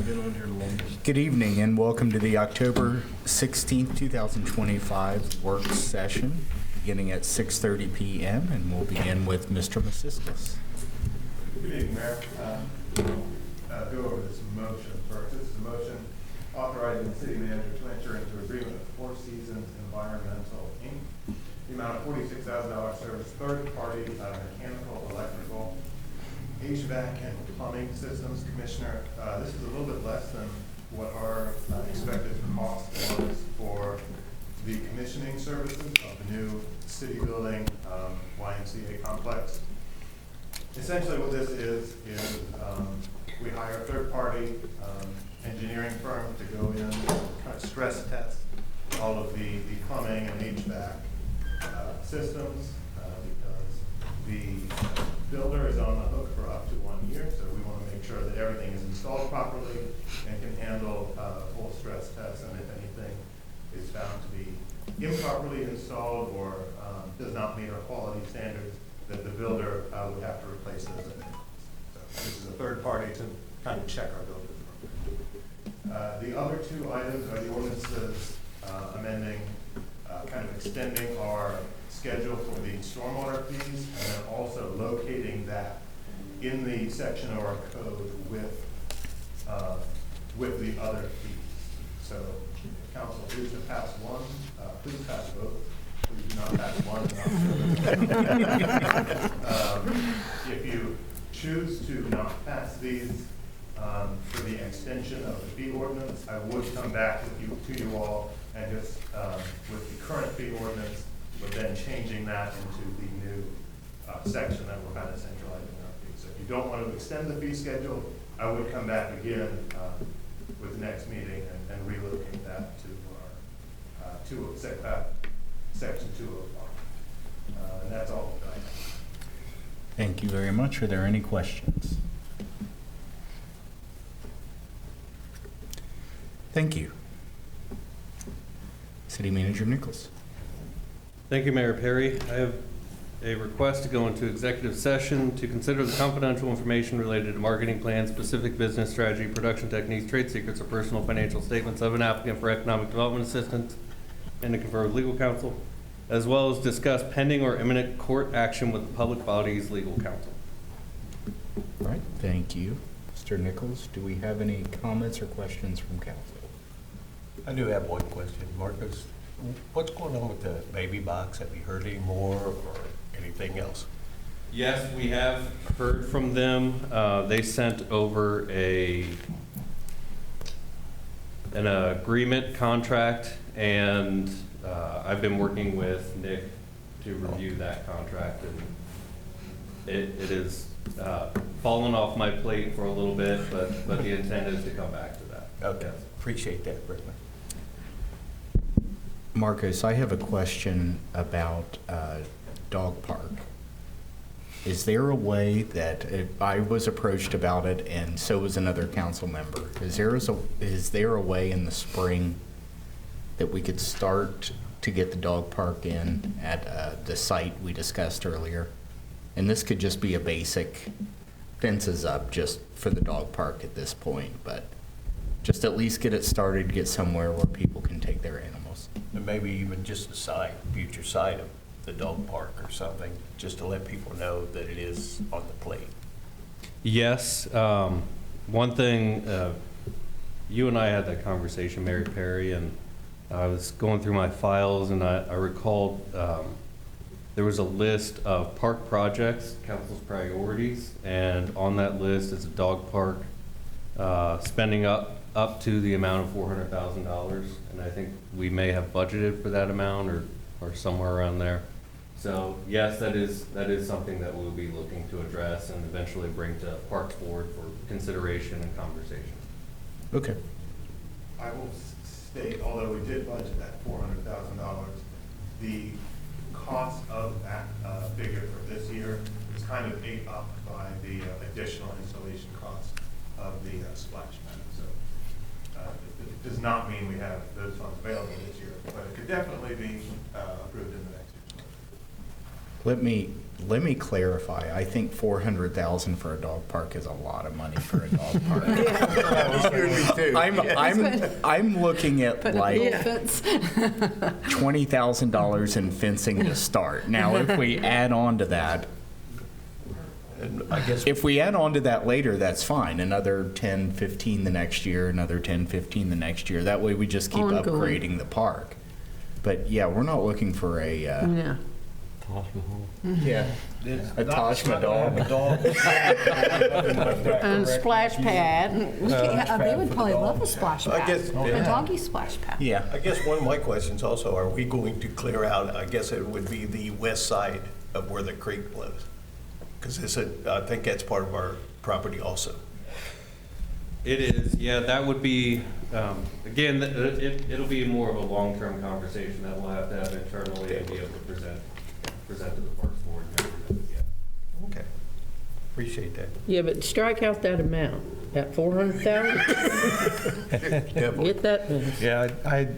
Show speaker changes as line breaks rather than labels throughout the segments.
I've been on here the longest.
Good evening and welcome to the October 16th, 2025 work session beginning at 6:30 p.m. and we'll begin with Mr. Masiskas.
Good evening, Mayor. Go over this motion first. This is a motion authorizing the city manager to enter into agreement with Four Seasons Environmental, Inc. The amount of $46,000 service third-party mechanical, electrical, HVAC, and plumbing systems. Commissioner, this is a little bit less than what our expected cost was for the commissioning services of the new city building YMCA complex. Essentially what this is we hire a third-party engineering firm to go in and kind of stress test all of the plumbing and HVAC systems because the builder is on the hook for up to 1 year, so we want to make sure that everything is installed properly and can handle full stress tests, and if anything is found to be improperly installed or does not meet our quality standards, that the builder would have to replace those items. So this is a third party to kind of check our builder program. The other two items are the ordinances amending, kind of extending our schedule for the stormwater fees, and then also locating that in the section of our code with the other fees. So, if council please to pass one, please pass both. Please do not pass one. If you choose to not pass these for the extension of the fee ordinance, I would come back to you all and just with the current fee ordinance, but then changing that into the new section that we're kind of centralizing our fees. So if you don't want to extend the fee schedule, I would come back again with the next meeting and relocate that to our section 205. And that's all that I have.
Thank you very much. Are there any questions? Thank you. City Manager Nichols.
Thank you, Mayor Perry. I have a request to go into executive session to consider the confidential information related to marketing plans, specific business strategy, production techniques, trade secrets, or personal financial statements of an applicant for economic development assistance, and to confer with legal counsel, as well as discuss pending or imminent court action with the public body's legal counsel.
All right, thank you. Mr. Nichols, do we have any comments or questions from council?
I do have one question, Marcus. What's going on with the baby box? Have you heard any more or anything else?
Yes, we have heard from them. They sent over an agreement contract, and I've been working with Nick to review that contract, and it is fallen off my plate for a little bit, but the intent is to come back to that.
Okay,
Yes.
appreciate that, Brittany.
Marcos, I have a question about dog park. Is there a way that I was approached about it, and so was another council member? Is there a way in the spring that we could start to get the dog park in at the site we discussed earlier? And this could just be a basic fences up just for the dog park at this point, but just at least get it started, get somewhere where people can take their animals.
And maybe even just a site, future site of the dog park or something, just to let people know that it is on the plate.
Yes. One thing, you and I had that conversation, Mary Perry, and I was going through my files, and I recalled there was a list of park projects, council's priorities, and on that list is a dog park spending up to the amount of $400,000, and I think we may have budgeted for that amount or somewhere around there. So yes, that is something that we'll be looking to address and eventually bring to Parks Board for consideration and conversation.
Okay.
I will state, although we did budget that $400,000, the cost of that figure for this year is kind of ate up by the additional installation cost of the splash pad. So it does not mean we have those funds available this year, but it could definitely be approved in the next year.
let me clarify. I think 400,000 for a dog park is a lot of money for a dog park. I'm looking at
Put up
like
a little fence.
$20,000 in fencing to start. Now, if we add on to that,
And I guess,
if we add on to that later, that's fine. Another 10, 15 the next year, another 10, 15 the next year. That way we just keep
Ongoing.
upgrading the park. But yeah, we're not looking for a,
Yeah.
yeah, a Taj Mahal.
And splash pad.
They would probably love a splash
I
pad.
guess-
A doggy splash pad.
Yeah.
I guess one of my questions also, are we going to clear out, I guess it would be the west side of where the creek flows? Because I think that's part of our property also.
It is, yeah, that would be, again, it'll be more of a long-term conversation that we'll have to have internally and be able to present to the Parks Board and everything, yeah.
Okay. Appreciate that.
Yeah, but strike out that amount, that 400,000. Get that finished.
Yeah,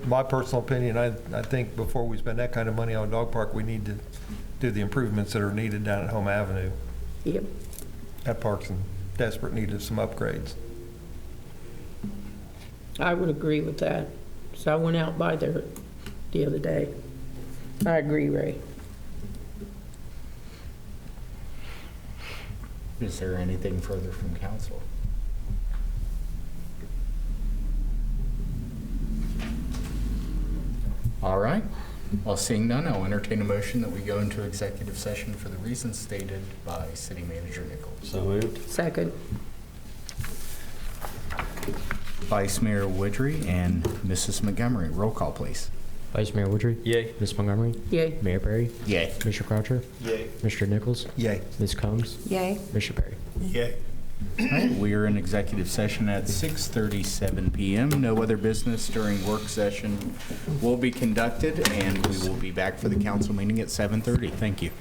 my personal opinion, I think before we spend that kind of money on a dog park, we need to do the improvements that are needed down at Home Avenue.
Yep.
That park's in desperate need of some upgrades.
I would agree with that. So I went out by there the other day. I agree, Ray.
Is there anything further from council? All right. Well, seeing none, I'll entertain a motion that we go into executive session for the reasons stated by City Manager Nichols.
So moved.
Second.
Vice Mayor Woodry and Mrs. Montgomery. Roll call, please.
Vice Mayor Woodry?
Yay.
Ms. Montgomery?
Yay.
Mayor Perry?
Yay.
Mr. Croucher?
Yay.
Mr. Nichols?
Yay.
Ms. Combs?
Yay.
Mr. Perry?
Yay.
All right, we are in executive session at 6:37 PM. No other business during work session will be conducted, and we will be back for the council meeting at 7:30. Thank you.